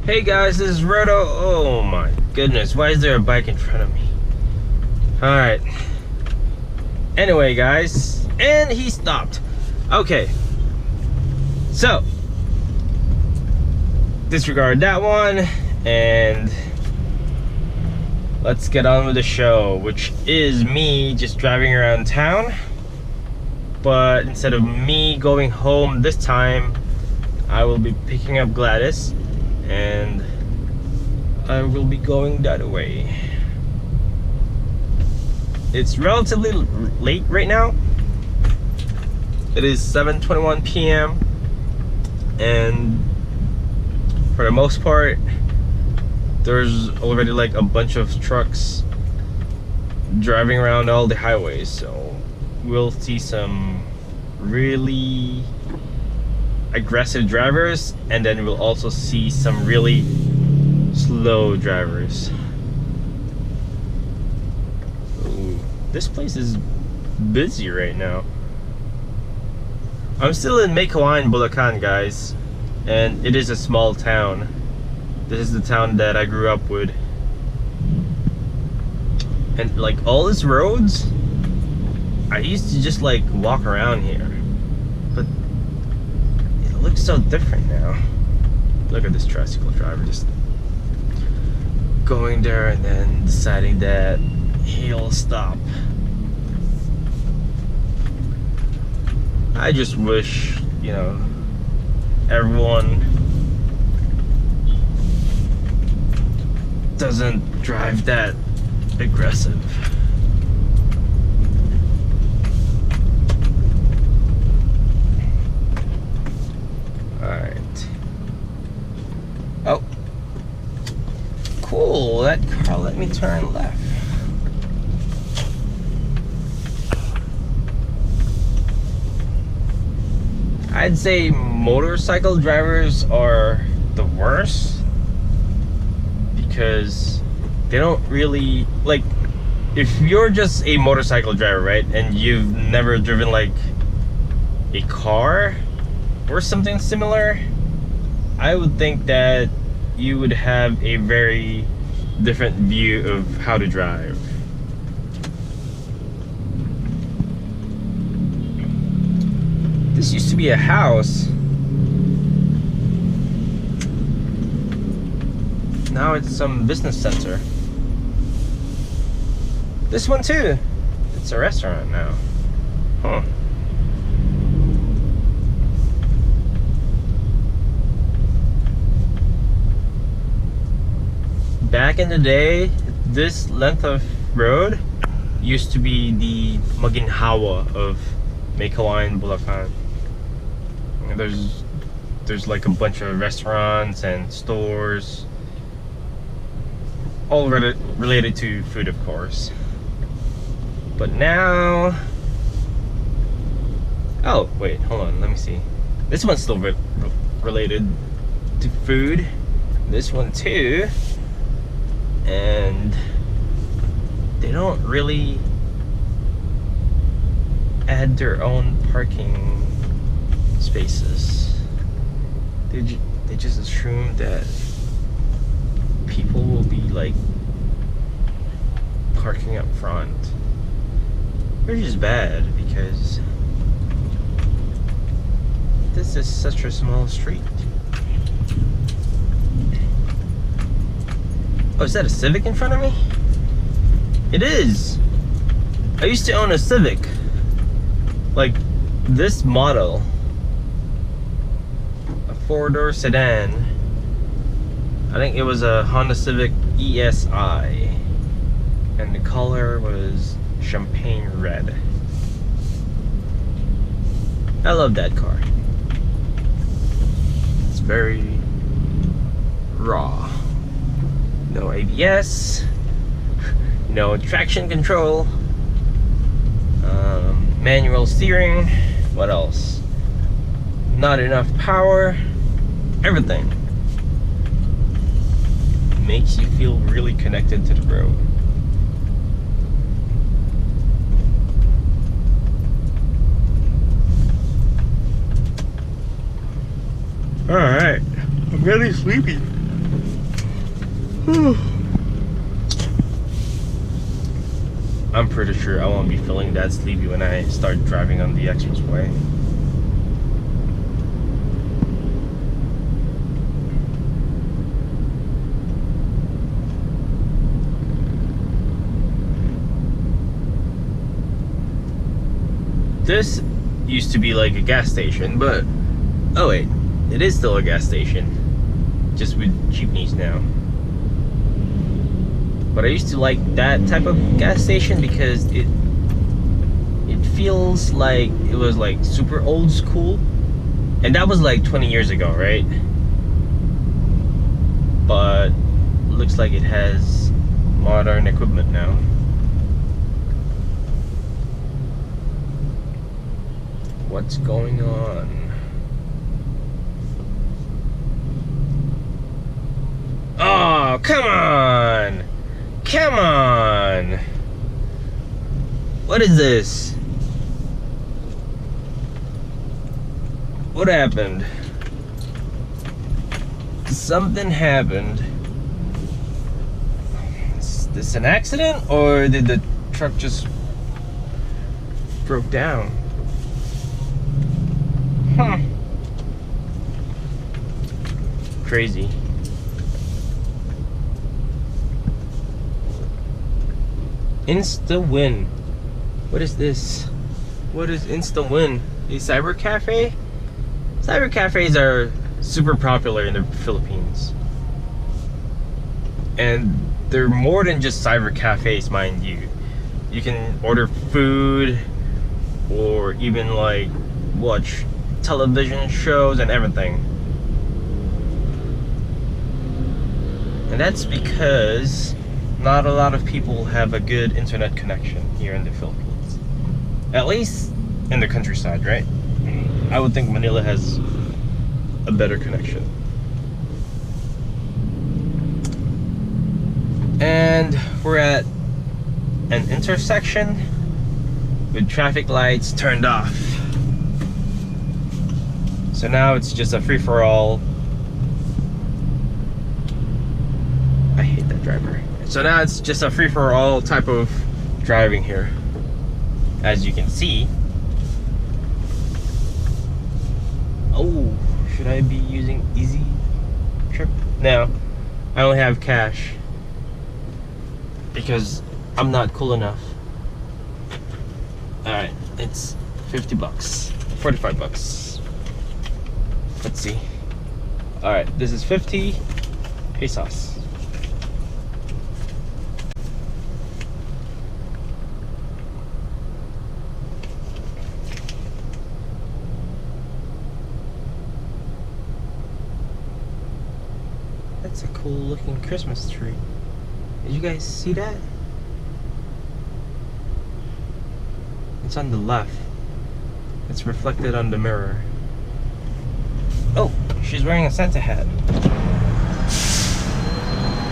Hey guys, this is Roto. Oh my goodness, why is there a bike in front of me? Alright. Anyway guys, and he stopped. Okay. So, disregard that one, and let's get on with the show, which is me just driving around town. But instead of me going home this time, I will be picking up Gladys, and I will be going that way. It's relatively late right now. It is 7:21 p.m. and for the most part there's already like a bunch of trucks driving around all the highways, so we'll see some really aggressive drivers, and then we'll also see some really slow drivers. Ooh, this place is busy right now. I'm still in Meycauayan, Bulacan, guys, and it is a small town. This is the town that I grew up with, and like all these roads, I used to just like walk around here, but it looks so different now. Look at this tricycle driver just going there and then deciding that he'll stop. I just wish, you know, everyone doesn't drive that aggressive. Alright. Oh. Cool, that car let me turn left. I'd say motorcycle drivers are the worst because they don't really, like, if you're just a motorcycle driver, right, and you've never driven like a car or something similar, I would think that you would have a very different view of how to drive. This used to be a house. Now it's some business center. This one too. It's a restaurant now. Huh. Back in the day, this length of road used to be the maginhawa of Meycauayan, Bulacan. There's like a bunch of restaurants and stores, all related to food, of course. But now, oh wait, hold on, let me see. This one's still related to food. This one too. And they don't really add their own parking spaces. They just assume that people will be like parking up front, which is bad because this is such a small street. Oh, is that a Civic in front of me? It is! I used to own a Civic. Like this model. A 4-door sedan. I think it was a Honda Civic ESI. And the color was champagne red. I love that car. It's very raw. No ABS, no traction control, manual steering, what else? Not enough power, everything. Makes you feel really connected to the road. Alright, I'm getting sleepy. I'm pretty sure I won't be feeling that sleepy when I start driving on the expressway. This used to be like a gas station, but oh wait, it is still a gas station, just with jeepneys now. But I used to like that type of gas station because it feels like it was like super old school, and that was like 20 years ago, right? But looks like it has modern equipment now. What's going on? Oh, come on! Come on! What is this? What happened? Something happened. Is this an accident, or did the truck just broke down? Crazy. Insta win. What is this? What is Insta win? A cyber cafe? Cyber cafes are super popular in the Philippines. And they're more than just cyber cafes, mind you. You can order food or even like watch television shows and everything. And that's because not a lot of people have a good internet connection here in the Philippines. At least in the countryside, right? I would think Manila has a better connection. And we're at an intersection with traffic lights turned off. So now it's just a free-for-all. I hate that driver. So now it's just a free-for-all type of driving here. As you can see. Oh, should I be using Easy Trip? No, I only have cash. Because I'm not cool enough. Alright, it's 50 bucks. 45 bucks. Let's see. Alright, this is 50 pesos. That's a cool looking Christmas tree. Did you guys see that? It's on the left. It's reflected on the mirror. Oh, she's wearing a Santa hat.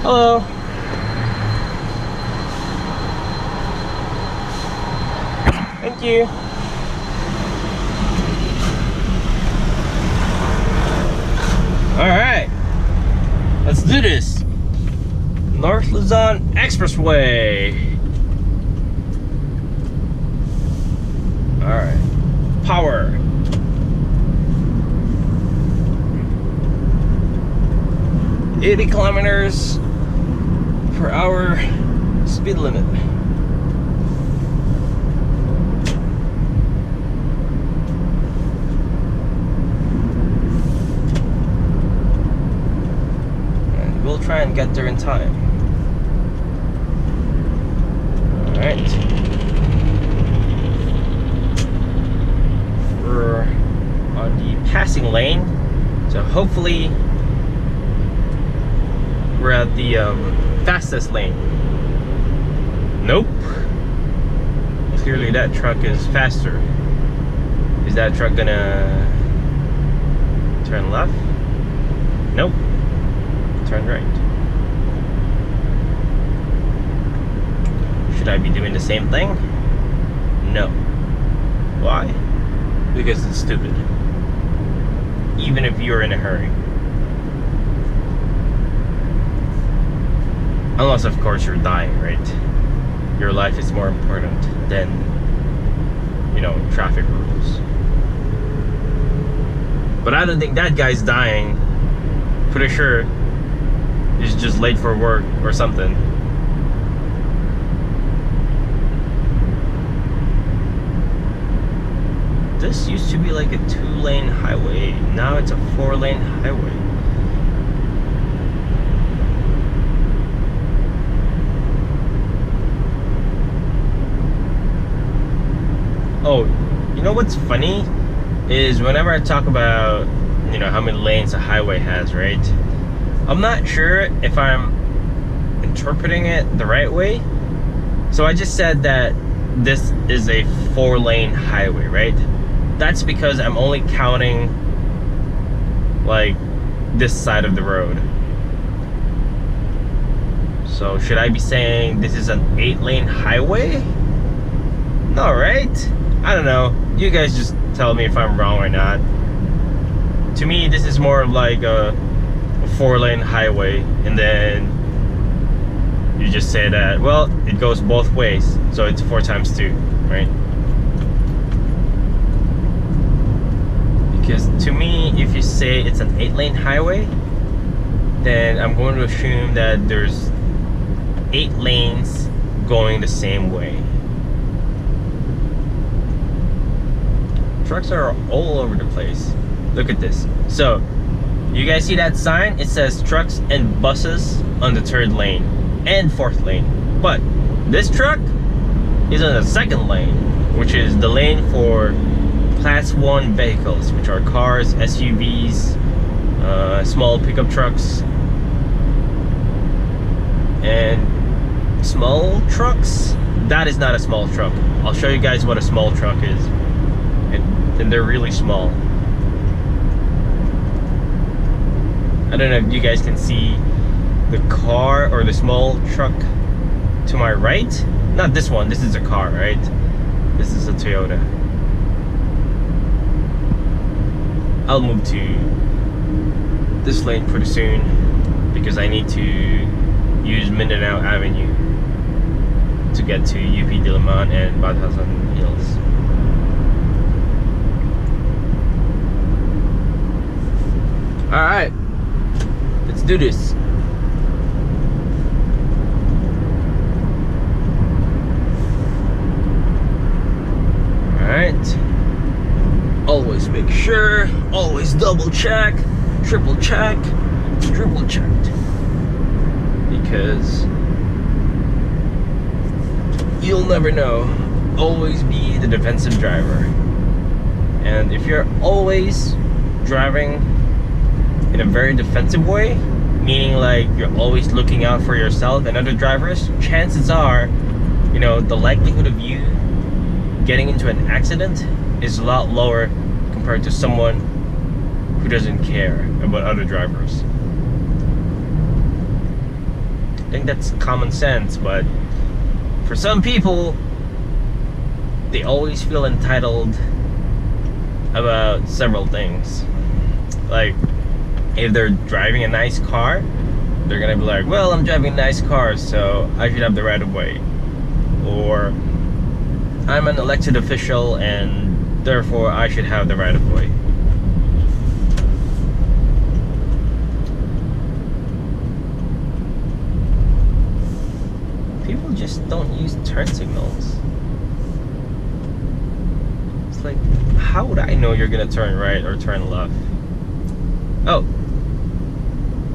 Hello. Thank you. Alright. Let's do this. North Luzon Expressway. Alright. Power. 80 kilometers per hour speed limit. And we'll try and get there in time. Alright. We're on the passing lane, so hopefully we're at the fastest lane. Nope. Clearly that truck is faster. Is that truck gonna turn left? Nope. Turn right. Should I be doing the same thing? No. Why? Because it's stupid. Even if you're in a hurry. Unless of course you're dying, right? Your life is more important than, you know, traffic rules. But I don't think that guy's dying. Pretty sure he's just late for work or something. This used to be like a 2-lane highway. Now it's a 4-lane highway. Oh, you know what's funny? Is whenever I talk about, you know, how many lanes a highway has, right? I'm not sure if I'm interpreting it the right way. So I just said that this is a 4-lane highway, right? That's because I'm only counting like this side of the road. So should I be saying this is an 8-lane highway? No, right? I don't know. You guys just tell me if I'm wrong or not. To me, this is more like a 4-lane highway, and then you just say that, well, it goes both ways, so it's 4 times 2, right? Because to me, if you say it's an 8-lane highway, then I'm going to assume that there's 8 lanes going the same way. Trucks are all over the place. Look at this. So, you guys see that sign? It says trucks and buses on the 3rd lane and 4th lane. But this truck is on the 2nd lane, which is the lane for Class 1 vehicles, which are cars, SUVs, small pickup trucks, and small trucks. That is not a small truck. I'll show you guys what a small truck is. And they're really small. I don't know if you guys can see the car or the small truck to my right. Not this one, this is a car, right? This is a Toyota. I'll move to this lane pretty soon because I need to use Mindanao Avenue to get to UP Diliman and Batasan Hills. Alright, let's do this. Alright. Always make sure, always double check, triple check, triple checked. Because you'll never know. Always be the defensive driver. And if you're always driving in a very defensive way, meaning like you're always looking out for yourself and other drivers, chances are, you know, the likelihood of you getting into an accident is a lot lower compared to someone who doesn't care about other drivers. I think that's common sense, but for some people, they always feel entitled about several things. Like, if they're driving a nice car, they're gonna be like, well, I'm driving a nice car, so I should have the right of way. Or, I'm an elected official and therefore I should have the right of way. People just don't use turn signals. It's like, how would I know you're gonna turn right or turn left? Oh,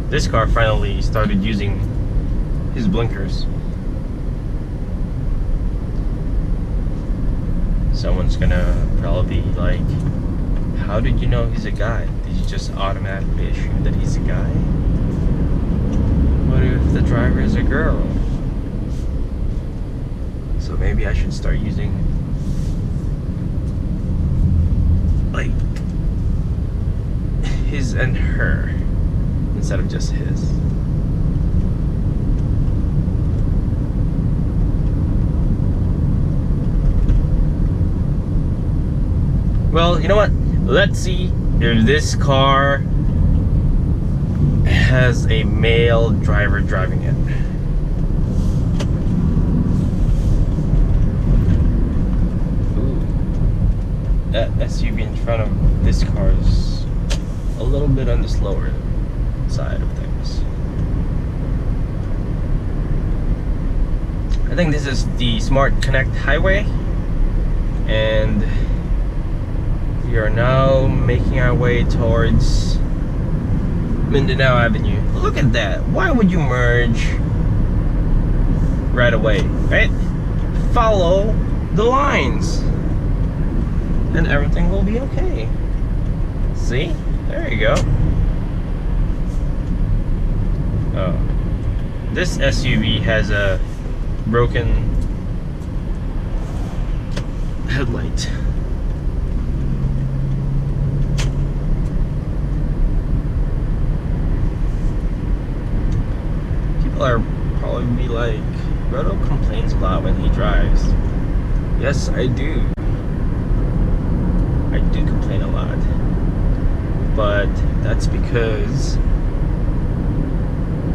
this car finally started using his blinkers. Someone's gonna probably be like, how did you know he's a guy? Did you just automatically assume that he's a guy? What if the driver is a girl? So maybe I should start using like his and her instead of just his. Well, you know what? Let's see if this car has a male driver driving it. that SUV in front of this car is a little bit on the slower side of things. I think this is the Smart Connect Highway, and we are now making our way towards Mindanao Avenue. Look at that. Why would you merge right away, right? Follow the lines and everything will be okay. See? There you go. Oh. This SUV has a broken headlight. People are probably be like, Roto complains a lot when he drives. Yes, I do. I do complain a lot. But that's because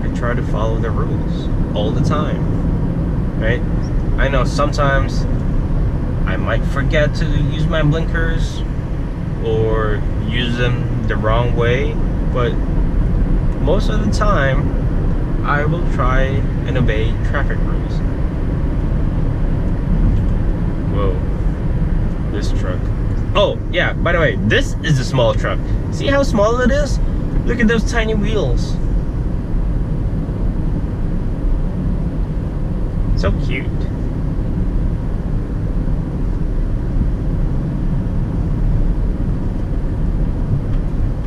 I try to follow the rules all the time. Right? I know sometimes I might forget to use my blinkers or use them the wrong way, but most of the time I will try and obey traffic rules. Whoa, this truck. Oh yeah, by the way, this is a small truck. See how small it is? Look at those tiny wheels. So cute.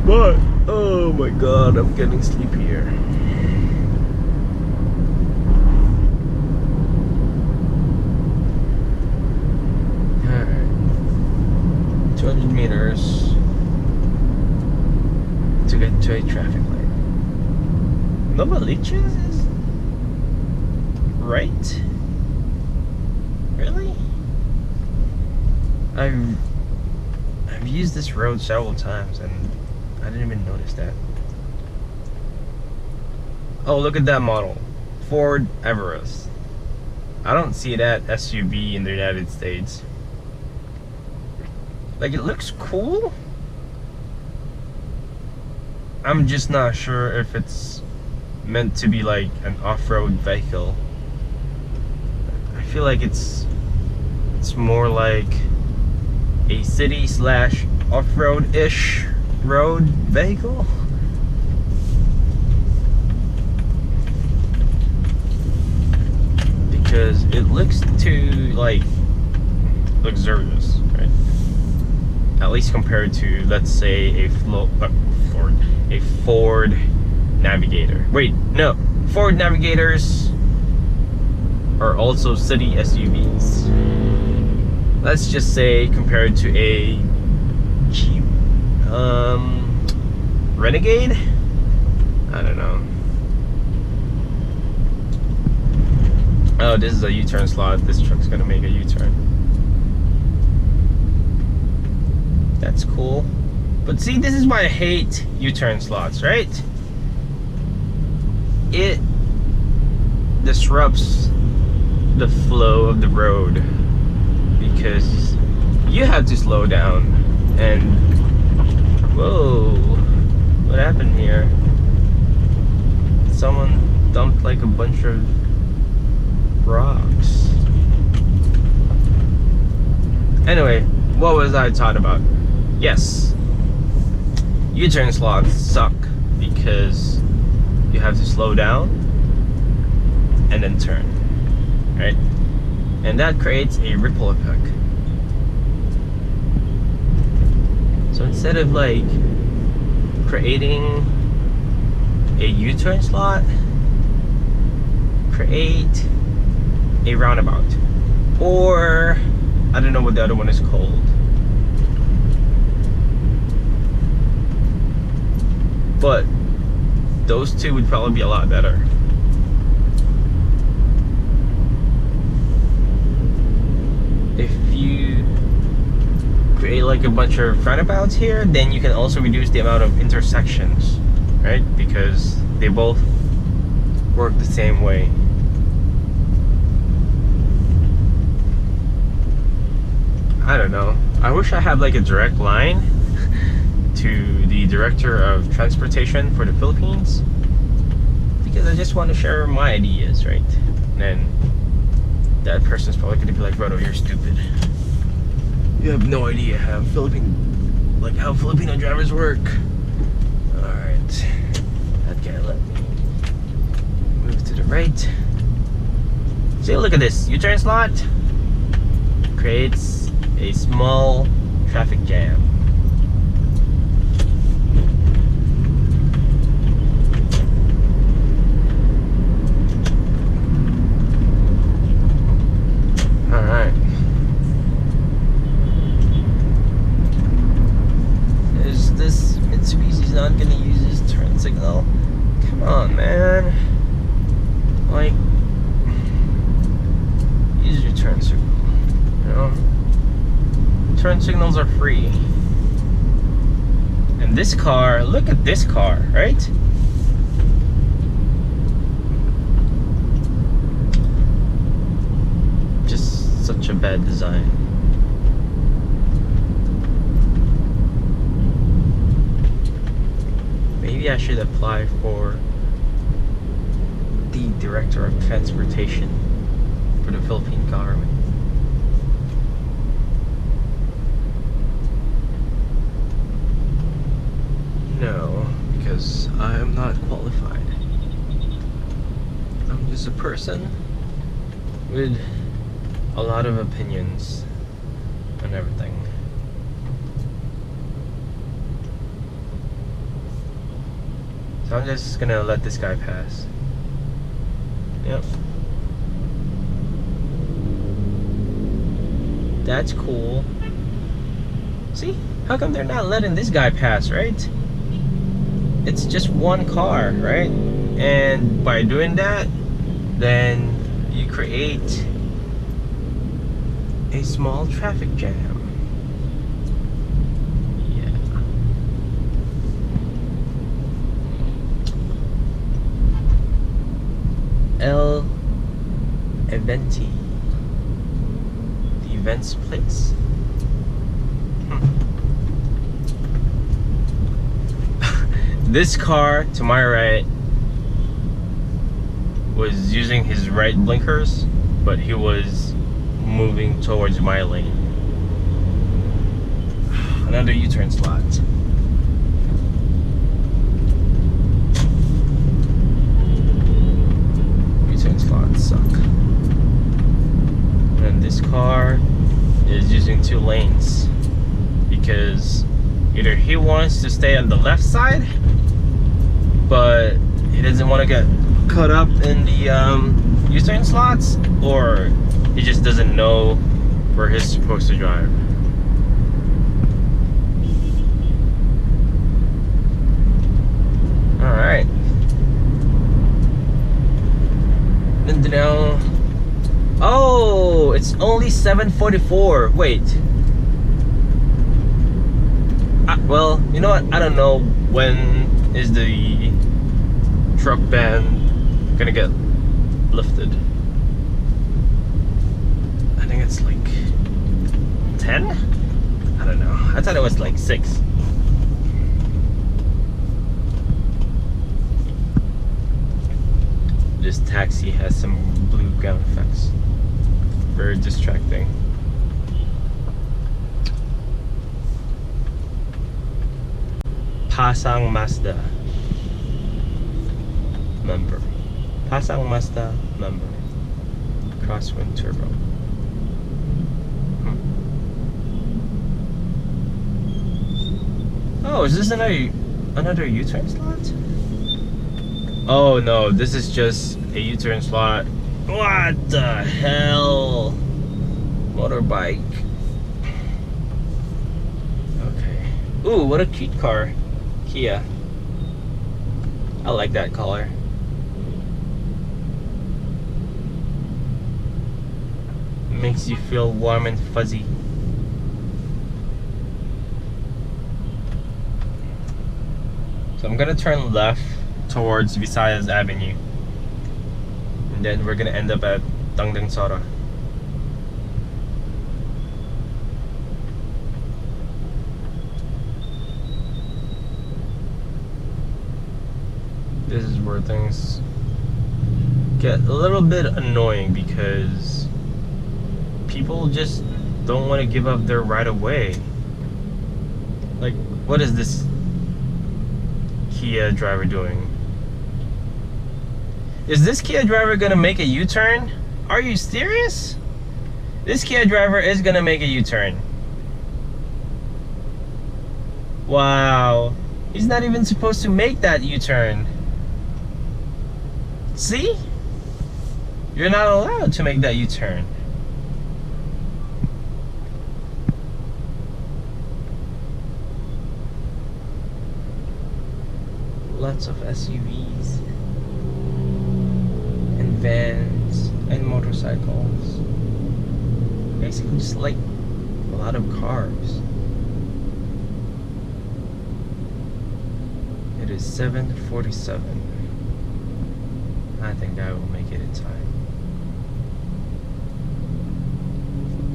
But, oh my god, I'm getting sleepy here. Alright. 200 meters to get to a traffic light. No maliches? Right? Really? I've used this road several times and I didn't even notice that. Oh, look at that model. Ford Everest. I don't see that SUV in the United States. Like, it looks cool. I'm just not sure if it's meant to be like an off-road vehicle. I feel like it's more like a city slash off-road-ish road vehicle. Because it looks too like luxurious, right? At least compared to, let's say, a Ford Navigator. Wait, no, Ford Navigators are also city SUVs. Let's just say compared to a Jeep Renegade? I don't know. Oh, this is a U-turn slot. This truck's gonna make a U-turn. That's cool. But see, this is why I hate U-turn slots, right? It disrupts the flow of the road because you have to slow down and whoa, what happened here? Someone dumped like a bunch of rocks. Anyway, what was I talking about? Yes, U-turn slots suck because you have to slow down and then turn, right? And that creates a ripple effect. So instead of like creating a U-turn slot, create a roundabout, or I don't know what the other one is called. But those two would probably be a lot better. If you create like a bunch of roundabouts here, then you can also reduce the amount of intersections, right? Because they both work the same way. I don't know. I wish I had like a direct line to the Director of Transportation for the Philippines, because I just want to share my ideas, right? And then that person's probably gonna be like, "Bro, you're stupid. You have no idea how Filipino drivers work." Alright. Okay, let me move to the right. See, look at this. U-turn slot creates a small traffic jam. Alright. This Mitsubishi's not gonna use his turn signal. Come on, man. Like, use your turn signal. You know? Turn signals are free. And this car, look at this car, right? Just such a bad design. Maybe I should apply for the Director of Transportation for the Philippine government. No, because I am not qualified. I'm just a person with a lot of opinions on everything. So I'm just gonna let this guy pass. Yep. That's cool. See? How come they're not letting this guy pass, right? It's just one car, right? And by doing that, then you create a small traffic jam. El Eventi. The events place. This car to my right was using his right blinkers, but he was moving towards my lane. Another U-turn slot. Slots suck. And this car is using 2 lanes because either he wants to stay on the left side, but he doesn't want to get caught up in the U-turn slots, or he just doesn't know where he's supposed to drive. Alright. Mindanao. Oh, it's only 7:44. Wait. Well, you know what? I don't know when is the truck ban gonna get lifted. I think it's like 10? I don't know. I thought it was like 6. This taxi has some blue ground effects. Very distracting. Pasang Mazda member. Pasang Mazda member. Crosswind turbo. Oh, is this another U-turn slot? Oh no, this is just a U-turn slot. What the hell? Motorbike. Okay. Ooh, what a cute car. Kia. I like that color. Makes you feel warm and fuzzy. So I'm gonna turn left towards Visayas Avenue, and then we're gonna end up at Tandang Sora. This is where things get a little bit annoying because people just don't want to give up their right of way. Like, what is this Kia driver doing? Is this Kia driver gonna make a U-turn? Are you serious? This Kia driver is gonna make a U-turn. Wow. He's not even supposed to make that U-turn. See? You're not allowed to make that U-turn. Lots of SUVs and vans and motorcycles. Basically just like a lot of cars. It is 7:47. I think I will make it in time.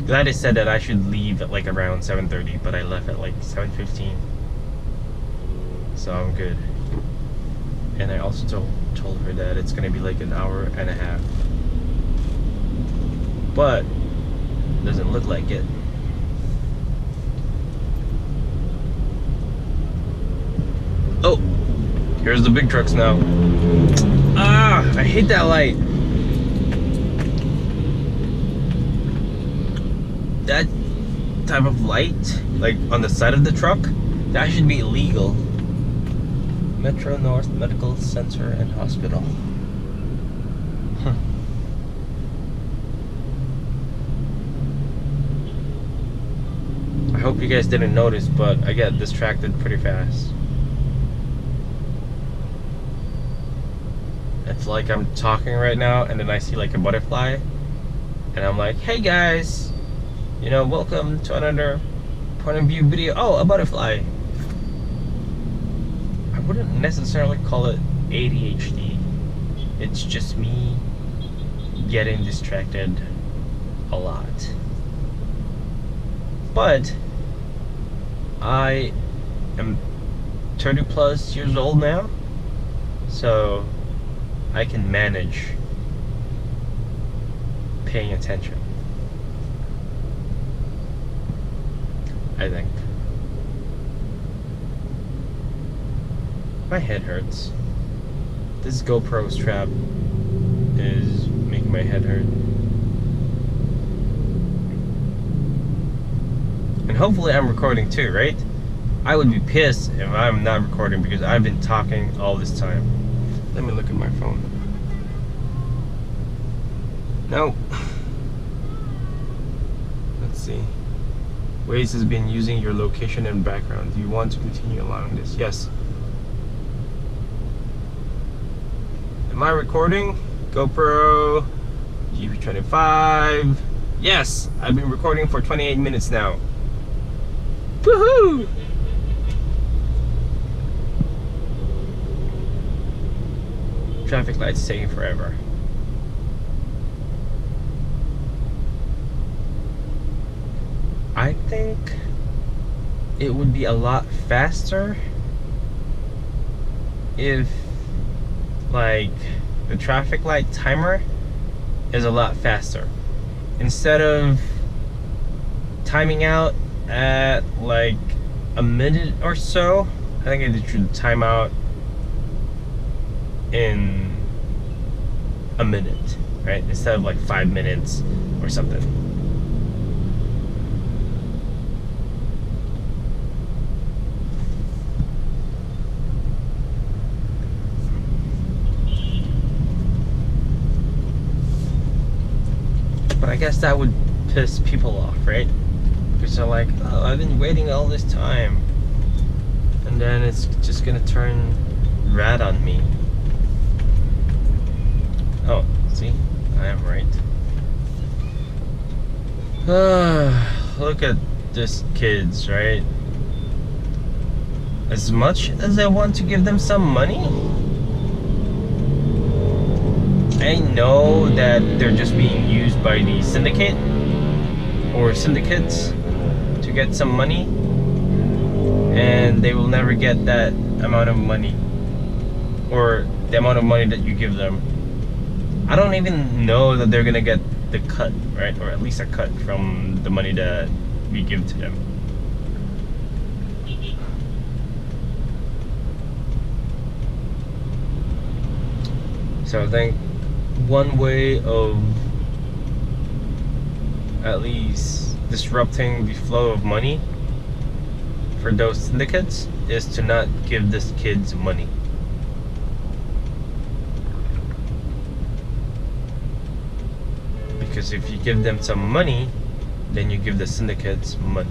Glad it said that I should leave at like around 7:30, but I left at like 7:15. So I'm good. And I also told her that it's gonna be like an hour and a half. But doesn't look like it. Oh, here's the big trucks now. Ah, I hate that light. That type of light, like on the side of the truck, that should be illegal. Metro North Medical Center and Hospital. I hope you guys didn't notice, but I get distracted pretty fast. It's like I'm talking right now and then I see like a butterfly and I'm like, hey guys, you know, welcome to another point of view video. Oh, a butterfly. I wouldn't necessarily call it ADHD. It's just me getting distracted a lot. But I am 30 plus years old now, so I can manage paying attention, I think. My head hurts. This GoPro strap is making my head hurt. And hopefully I'm recording too, right? I would be pissed if I'm not recording because I've been talking all this time. Let me look at my phone. No. Let's see. Waze has been using your location and background. Do you want to continue allowing this? Yes. Am I recording? GoPro GP25. Yes, I've been recording for 28 minutes now. Woohoo! Traffic lights taking forever. I think it would be a lot faster if like the traffic light timer is a lot faster. Instead of timing out at like a minute or so, I think it should time out in a minute, right? Instead of like 5 minutes or something. But I guess that would piss people off, right? Because they're like, oh, I've been waiting all this time. And then it's just gonna turn red on me. Oh, see? I am right. Look at these kids, right? As much as I want to give them some money, I know that they're just being used by the syndicate or syndicates to get some money, and they will never get that amount of money, or the amount of money that you give them. I don't even know that they're gonna get the cut, right? Or at least a cut from the money that we give to them. So I think one way of at least disrupting the flow of money for those syndicates is to not give these kids money. Because if you give them some money, then you give the syndicates money.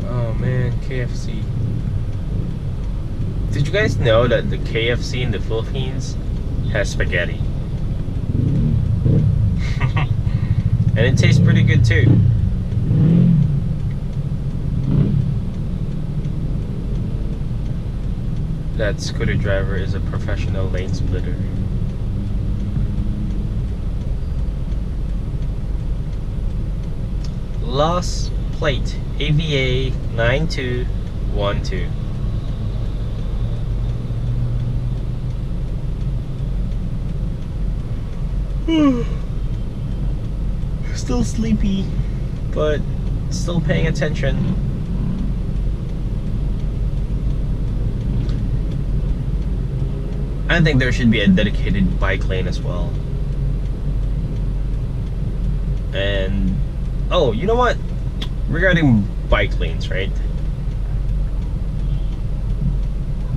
Oh man, KFC. Did you guys know that the KFC in the Philippines has spaghetti? And it tastes pretty good too. That scooter driver is a professional lane splitter. Lost plate AVA 9212. Still sleepy, but still paying attention. I think there should be a dedicated bike lane as well. And oh, you know what? Regarding bike lanes, right?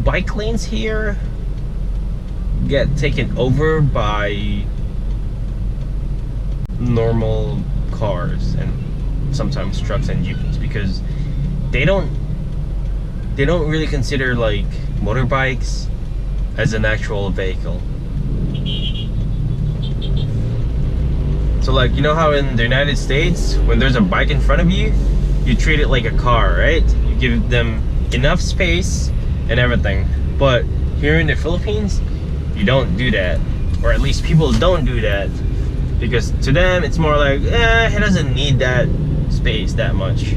Bike lanes here get taken over by normal cars and sometimes trucks and jeeps because they don't really consider like motorbikes as an actual vehicle. So like, you know how in the United States, when there's a bike in front of you, you treat it like a car, right? You give them enough space and everything. But here in the Philippines, you don't do that. Or at least people don't do that. Because to them, it's more like, he doesn't need that space that much.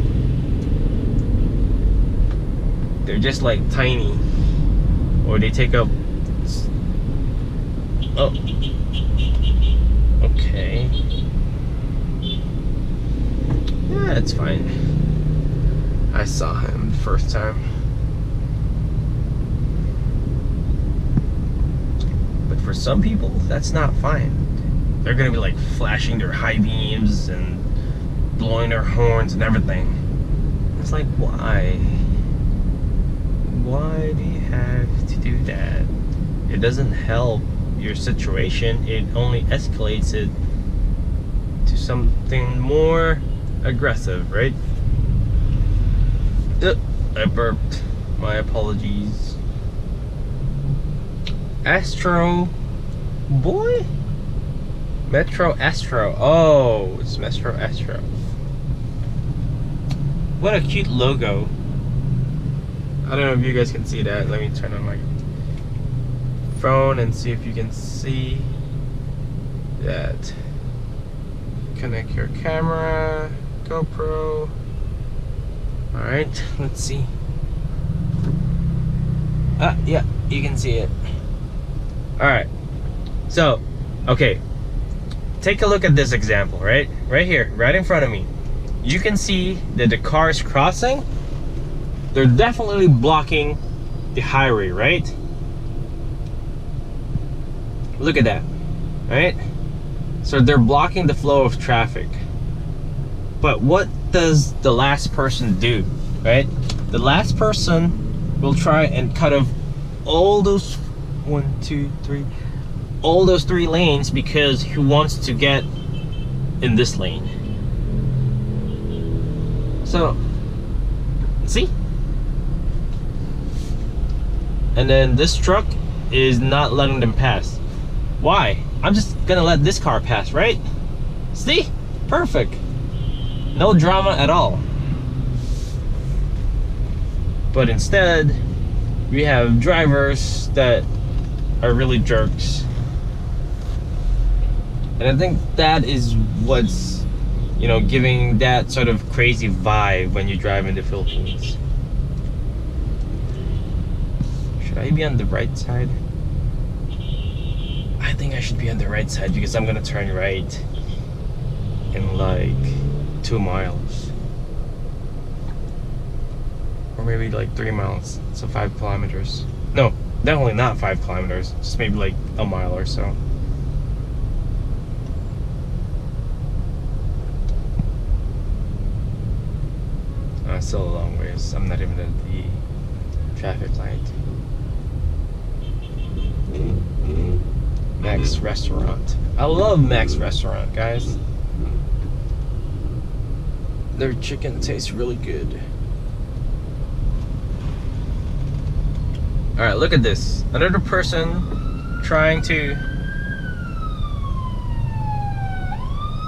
They're just like tiny. Or they take up... Oh. Okay. Yeah, it's fine. I saw him the first time. But for some people, that's not fine. They're gonna be like flashing their high beams and blowing their horns and everything. It's like, why? Why do you have to do that? It doesn't help your situation. It only escalates it to something more aggressive, right? I burped. My apologies. Astro Boy? Metro Astro. Oh, it's Metro Astro. What a cute logo. I don't know if you guys can see that. Let me turn on my phone and see if you can see that. Connect your camera, GoPro. Alright, let's see. Yeah, you can see it. Alright, so, okay. Take a look at this example, right? Right here, right in front of me. You can see that the cars crossing, they're definitely blocking the highway, right? Look at that, right? So they're blocking the flow of traffic. But what does the last person do, right? The last person will try and cut off all those all those three lanes because he wants to get in this lane. So, see? And then this truck is not letting them pass. Why? I'm just gonna let this car pass, right? See? Perfect. No drama at all. But instead, we have drivers that are really jerks. And I think that is what's, you know, giving that sort of crazy vibe when you drive in the Philippines. Should I be on the right side? I think I should be on the right side because I'm gonna turn right in like 2 miles. Or maybe like 3 miles, so 5 kilometers. No, definitely not 5 kilometers, just maybe like a mile or so. Still a long ways. I'm not even at the traffic light. Max Restaurant. I love Max Restaurant, guys. Their chicken tastes really good. Alright, look at this. Another person trying to...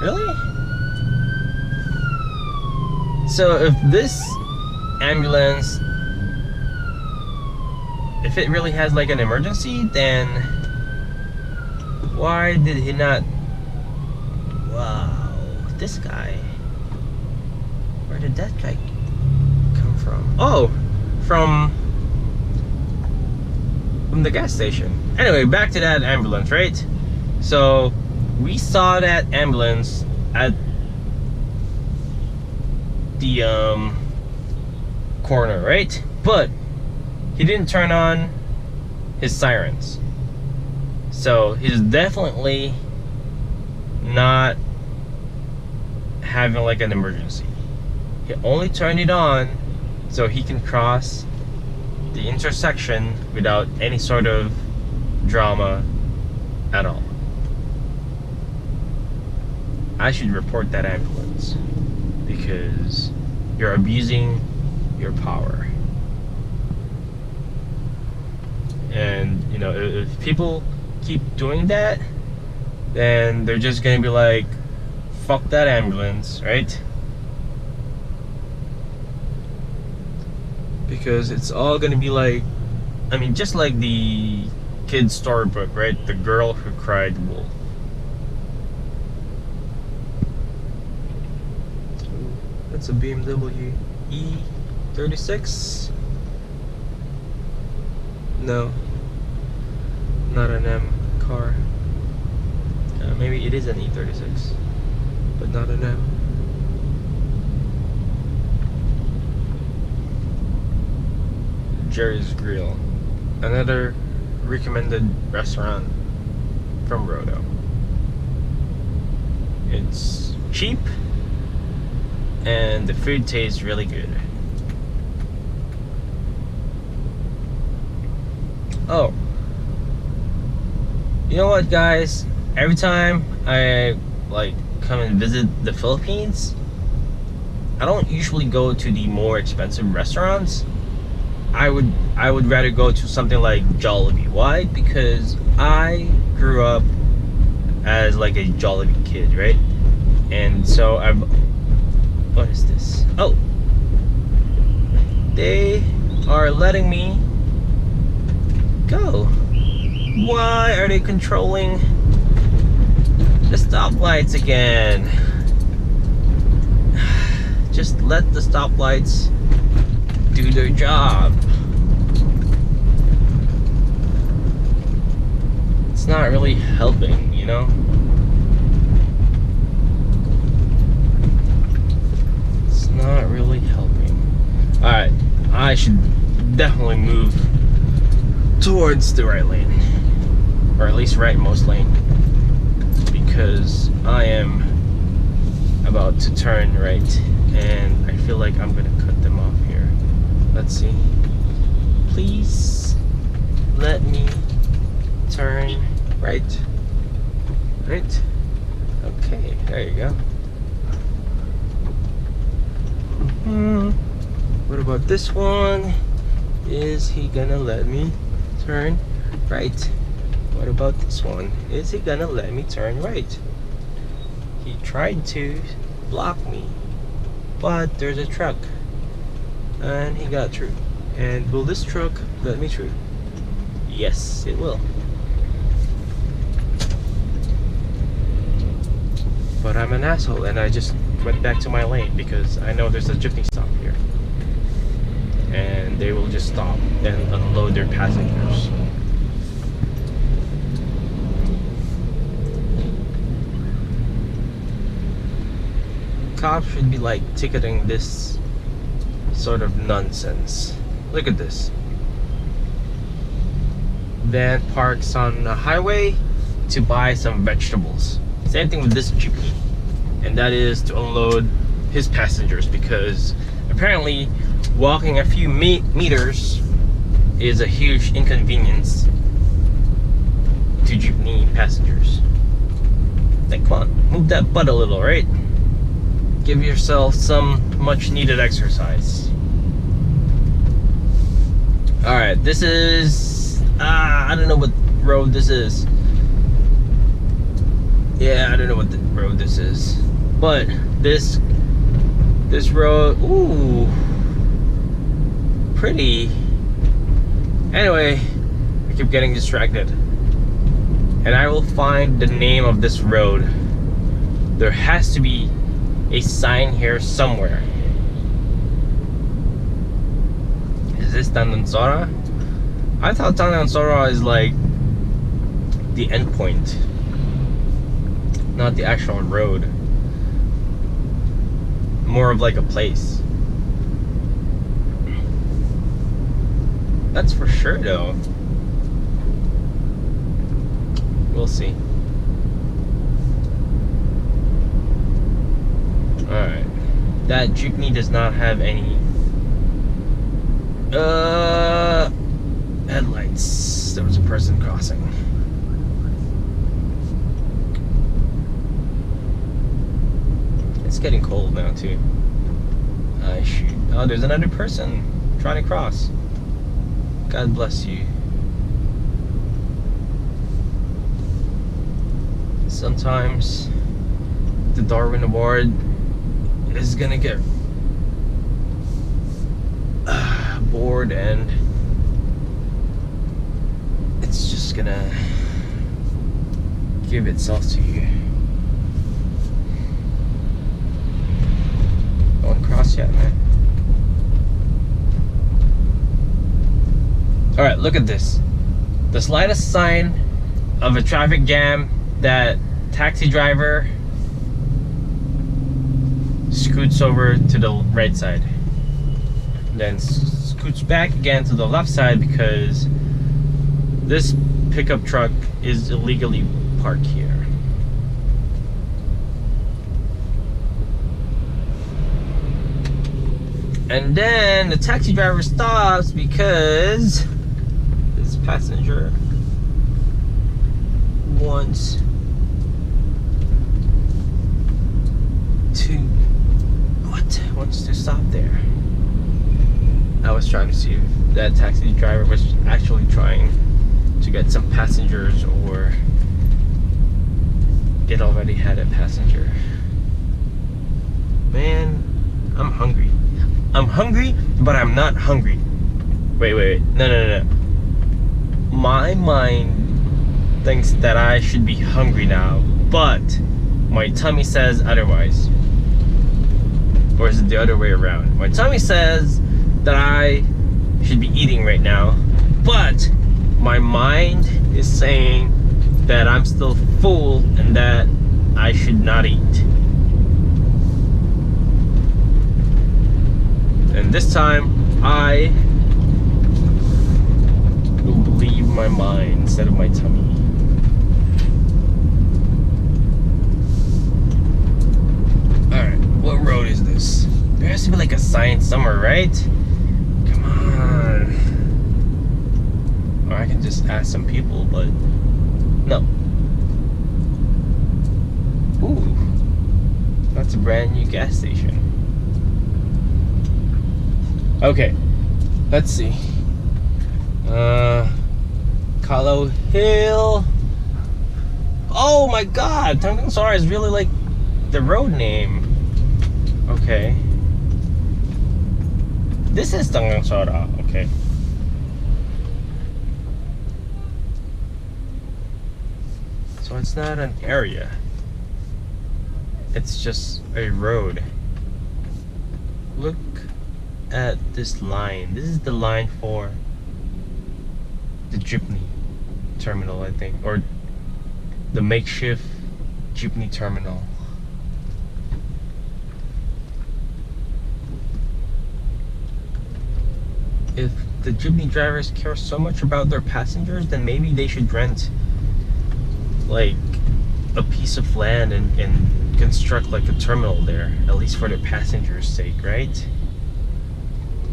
Really? So if this ambulance, if it really has like an emergency, then why did he not? Wow, this guy. Where did that guy come from? Oh, from the gas station. Anyway, back to that ambulance, right? So we saw that ambulance at the corner, right? But he didn't turn on his sirens, so he's definitely not having like an emergency. He only turned it on so he can cross the intersection without any sort of drama at all. I should report that ambulance because you're abusing your power. And you know, if people keep doing that, then they're just gonna be like, fuck that ambulance, right? Because it's all gonna be like, I mean, just like the kid's storybook, right? The girl who cried wolf. That's a BMW E36. No, not an M car. Maybe it is an E36, but not an M. Jerry's Grill, another recommended restaurant from Rodo. It's cheap and the food tastes really good. Oh, you know what, guys? Every time I like come and visit the Philippines, I don't usually go to the more expensive restaurants. I would rather go to something like Jollibee. Why? Because I grew up as like a Jollibee kid, right? And so what is this? Oh, they are letting me go. Why are they controlling the stoplights again? Just let the stoplights do their job. It's not really helping, you know? It's not really helping. Alright, I should definitely move towards the right lane, or at least rightmost lane, because I am about to turn right and I feel like I'm gonna cut them off here. Let's see. Please let me turn right. Right? Okay, there you go. What about this one? Is he gonna let me turn right? What about this one? Is he gonna let me turn right? He tried to block me, but there's a truck and he got through. And will this truck let me through? Yes, it will. But I'm an asshole and I just went back to my lane because I know there's a jeepney stop here. And they will just stop and unload their passengers. Cops should be like ticketing this sort of nonsense. Look at this. Van parks on the highway to buy some vegetables. Same thing with this jeepney, and that is to unload his passengers because apparently walking a few meters is a huge inconvenience to jeepney passengers. Like, come on, move that butt a little, right? Give yourself some much needed exercise. Alright, this is I don't know what road this is. Yeah, I don't know what the road this is. But this road, ooh, pretty. Anyway, I keep getting distracted. And I will find the name of this road. There has to be a sign here somewhere. Is this Tandang Sora? I thought Tandang Sora is like the end point, not the actual road. More of like a place. That's for sure though. We'll see. Alright. That jeepney does not have any headlights. There was a person crossing. It's getting cold now too. Shoot. Oh, there's another person trying to cross. God bless you. Sometimes the Darwin Award is gonna get bored and it's just gonna give itself to you. Don't cross yet, man. Alright, look at this. The slightest sign of a traffic jam, that taxi driver scoots over to the right side, then scoots back again to the left side because this pickup truck is illegally parked here. And then the taxi driver stops because this passenger wants to stop there. I was trying to see if that taxi driver was actually trying to get some passengers or it already had a passenger. Man, I'm hungry. I'm hungry, but I'm not hungry. Wait. No. My mind thinks that I should be hungry now, but my tummy says otherwise. Or is it the other way around? My tummy says that I should be eating right now, but my mind is saying that I'm still full and that I should not eat. And this time, I will believe my mind instead of my tummy. Alright, what road is this? There has to be like a sign somewhere, right? Come on. Or I can just ask some people, but no. Ooh, that's a brand new gas station. Okay, let's see. Kalo Hill. Oh my god, Tandang Sora is really like the road name. Okay. This is Tandang Sora, okay. So it's not an area. It's just a road. Look at this line. This is the line for the jeepney terminal, I think, or the makeshift jeepney terminal. If the jeepney drivers care so much about their passengers, then maybe they should rent like a piece of land and construct like a terminal there, at least for their passengers' sake, right?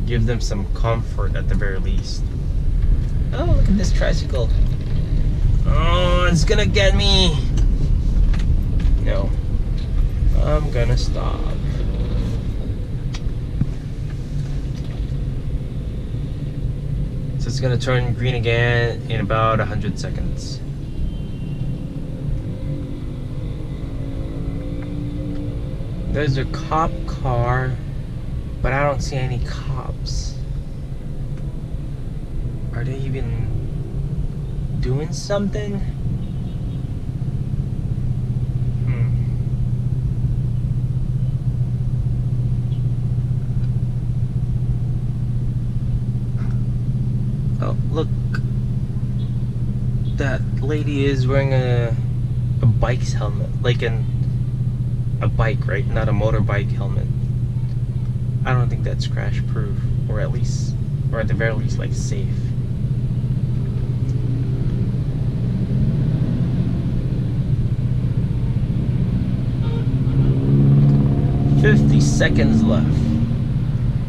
Give them some comfort at the very least. Oh, look at this tricycle. Oh, it's gonna get me. No, I'm gonna stop. So it's gonna turn green again in about 100 seconds. There's a cop car, but I don't see any cops. Are they even doing something? Oh, look. That lady is wearing a bike's helmet. Like a bike, right? Not a motorbike helmet. I don't think that's crash proof, or at the very least, like safe. "50 seconds left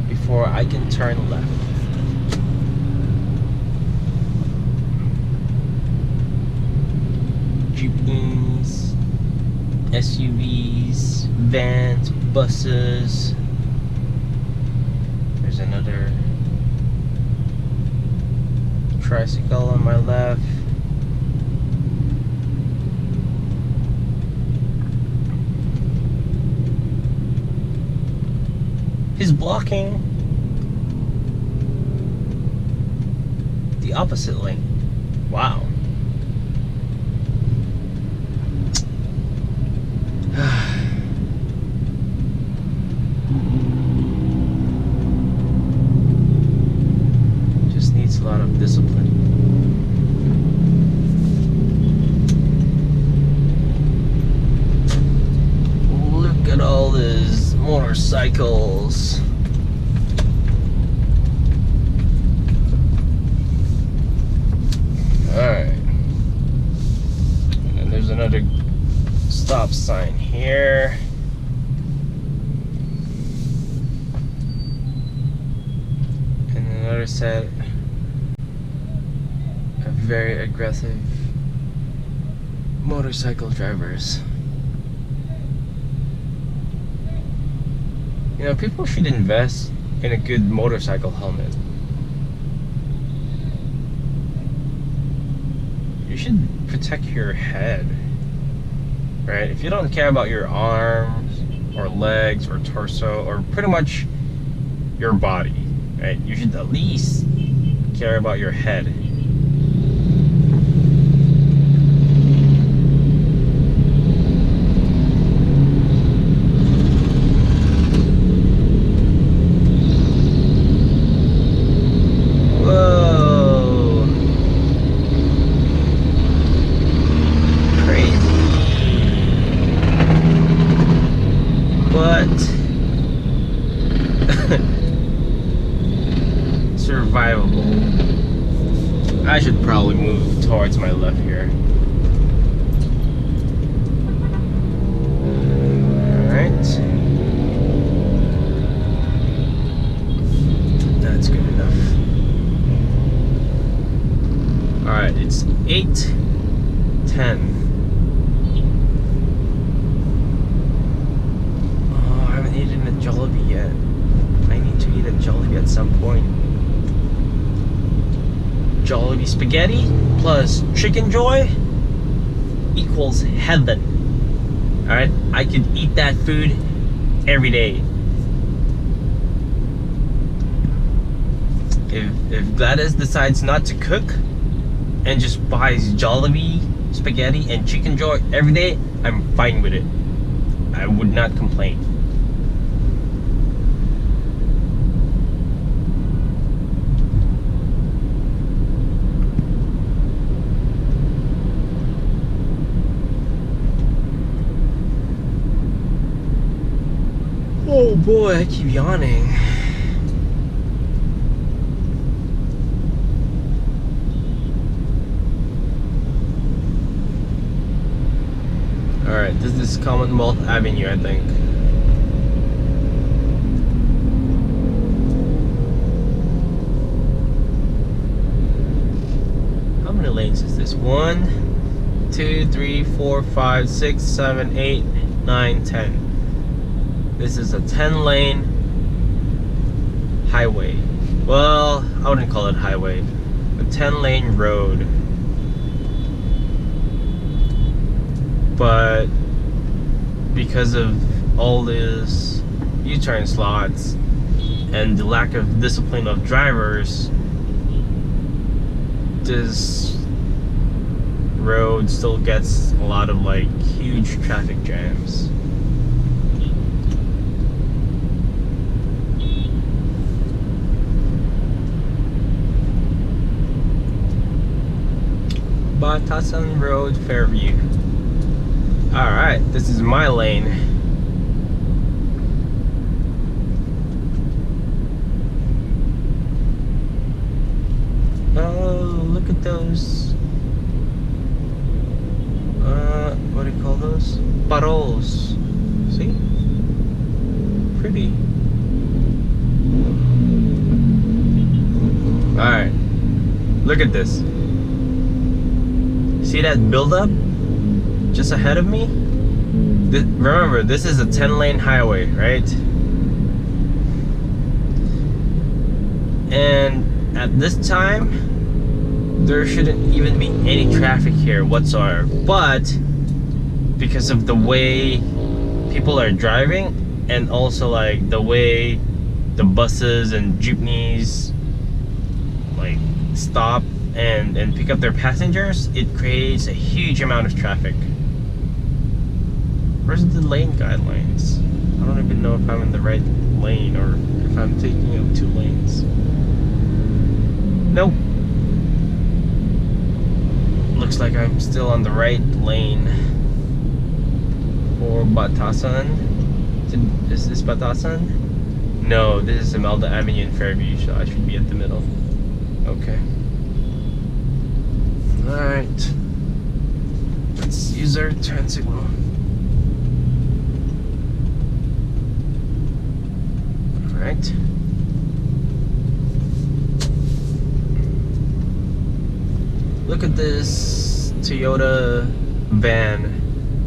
before I can turn left." Jeepneys, SUVs, vans, buses. There's another tricycle on my left. He's blocking the opposite lane. Wow. Just needs a lot of discipline. Look at all these motorcycles. Alright. And then there's another stop sign here. And another set of very aggressive motorcycle drivers. You know, people should invest in a good motorcycle helmet. You should protect your head, right? If you don't care about your arms or legs or torso or pretty much your body, right? You should at least care about your head. Survivable. I should probably move towards my left here. Alright. That's good enough. Alright, it's 8:10. Oh, I haven't eaten a Jollibee yet. I need to eat a Jollibee at some point. Jollibee spaghetti plus chicken joy equals heaven. Alright, I could eat that food every day. If Gladys decides not to cook and just buys Jollibee spaghetti and chicken joy every day, I'm fine with it. I would not complain. Oh boy, I keep yawning. Alright, this is Commonwealth Avenue, I think. How many lanes is this? 1, 2, 3, 4, 5, 6, 7, 8, 9, 10. This is a 10-lane highway. Well, I wouldn't call it highway. A 10-lane road. But because of all these U-turn slots and the lack of discipline of drivers, this road still gets a lot of like huge traffic jams. Batasan Road, Fairview. Alright, this is my lane. Oh, look at those. What do you call those? Paroles. See? Pretty. Alright, look at this. See that buildup just ahead of me? Remember, this is a 10-lane highway, right? And at this time, there shouldn't even be any traffic here whatsoever. But because of the way people are driving, and also like the way the buses and jeepneys like stop and pick up their passengers, it creates a huge amount of traffic. Where's the lane guidelines? I don't even know if I'm in the right lane or if I'm taking up 2 lanes. Nope. Looks like I'm still on the right lane for Batasan. Is this Batasan? No, this is Imelda Avenue in Fairview, so I should be at the middle. Okay. Alright. Let's use our turn signal. Alright. Look at this Toyota van.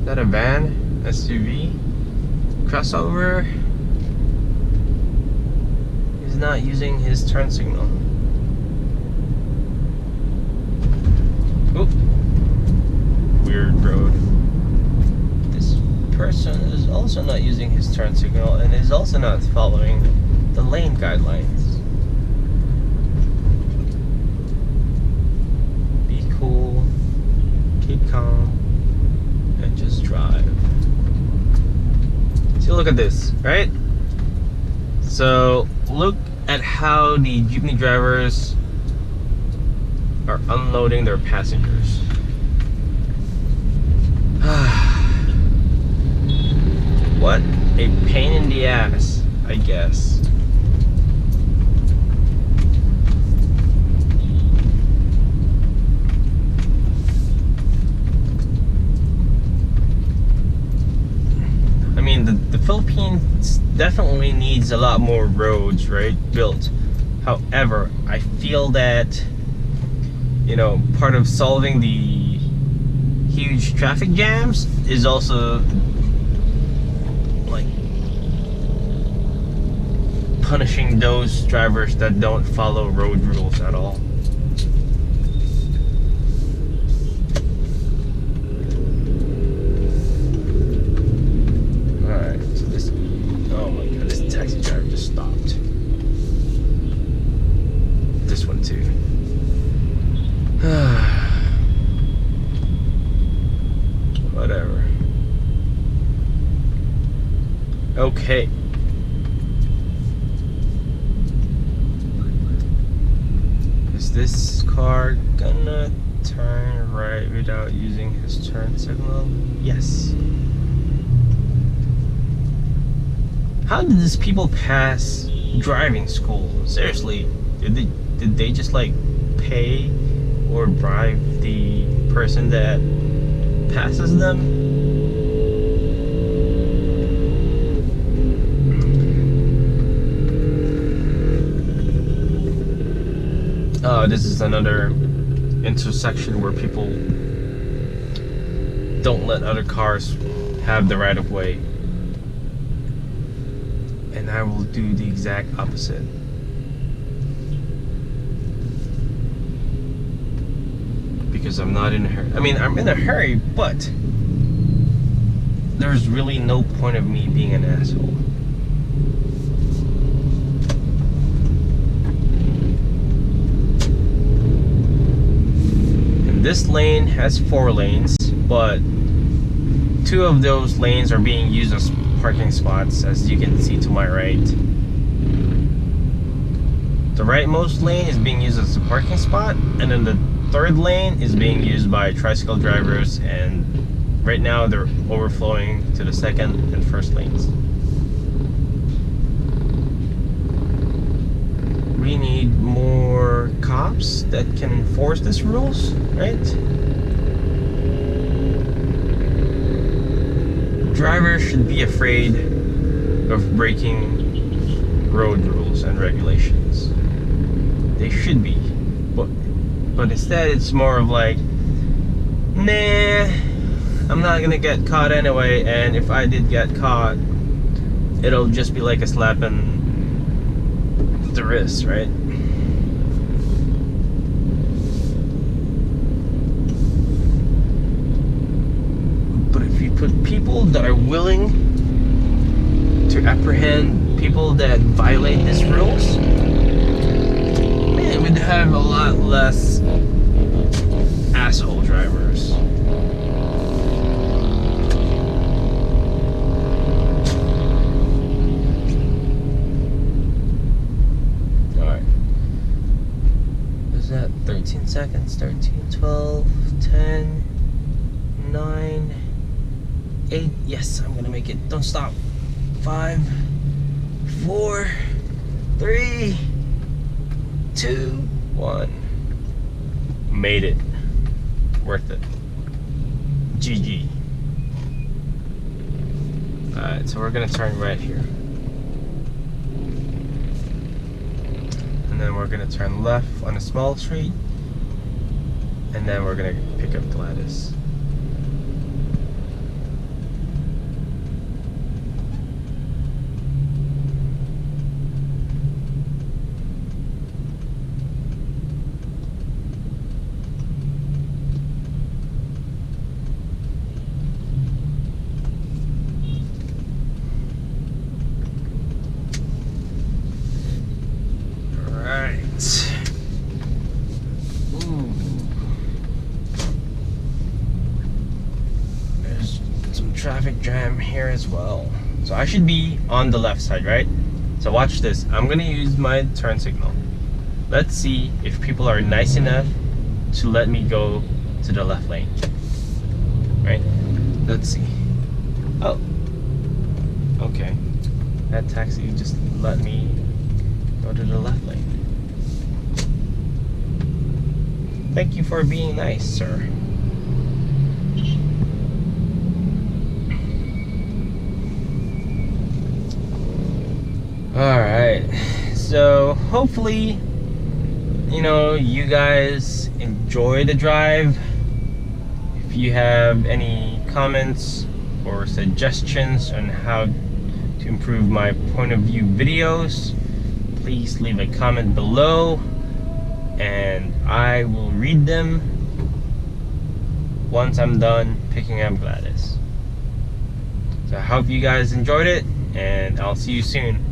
Is that a van? SUV? Crossover? He's not using his turn signal. Oop. Weird road. This person is also not using his turn signal and is also not following the lane guidelines. Be cool, keep calm, and just drive. So look at this, right? So look at how the jeepney drivers are unloading their passengers. What a pain in the ass, I guess. I mean, the Philippines definitely needs a lot more roads, right, built. However, I feel that, you know, part of solving the huge traffic jams is also like punishing those drivers that don't follow road rules at all. Alright, so this, oh my god, this taxi driver just stopped. This one too. Whatever. Okay. Is this car gonna turn right without using his turn signal? Yes. How did these people pass driving school? Seriously, did they just like pay or bribe the person that passes them? Oh, this is another intersection where people don't let other cars have the right of way. And I will do the exact opposite. Because I'm not in a hurry. I mean, I'm in a hurry, but there's really no point of me being an asshole. And this lane has 4 lanes, but 2 of those lanes are being used as parking spots, as you can see to my right. The rightmost lane is being used as a parking spot, and then the 3rd lane is being used by tricycle drivers, and right now they're overflowing to the 2nd and 1st lanes. We need more cops that can enforce these rules, right? Drivers should be afraid of breaking road rules and regulations. They should be. But instead it's more of like, nah, I'm not gonna get caught anyway, and if I did get caught, it'll just be like a slap in the wrist, right? Put people that are willing to apprehend people that violate these rules, man, we'd have a lot less asshole drivers. Alright. Is that 13 seconds? 13, 12, 10, 9, 8, yes, I'm gonna make it. Don't stop. 5, 4, 3, 2, 1. Made it. Worth it. GG. Alright, so we're gonna turn right here. And then we're gonna turn left on a small street. And then we're gonna pick up Gladys. Traffic jam here as well, so I should be on the left side, right? So watch this. I'm gonna use my turn signal. Let's see if people are nice enough to let me go to the left lane, right? Let's see. Oh, okay, that taxi just let me go to the left lane. Thank you for being nice, sir. Alright, so hopefully, you know, you guys enjoy the drive. If you have any comments or suggestions on how to improve my point of view videos, please leave a comment below and I will read them once I'm done picking up Gladys. So I hope you guys enjoyed it, and I'll see you soon.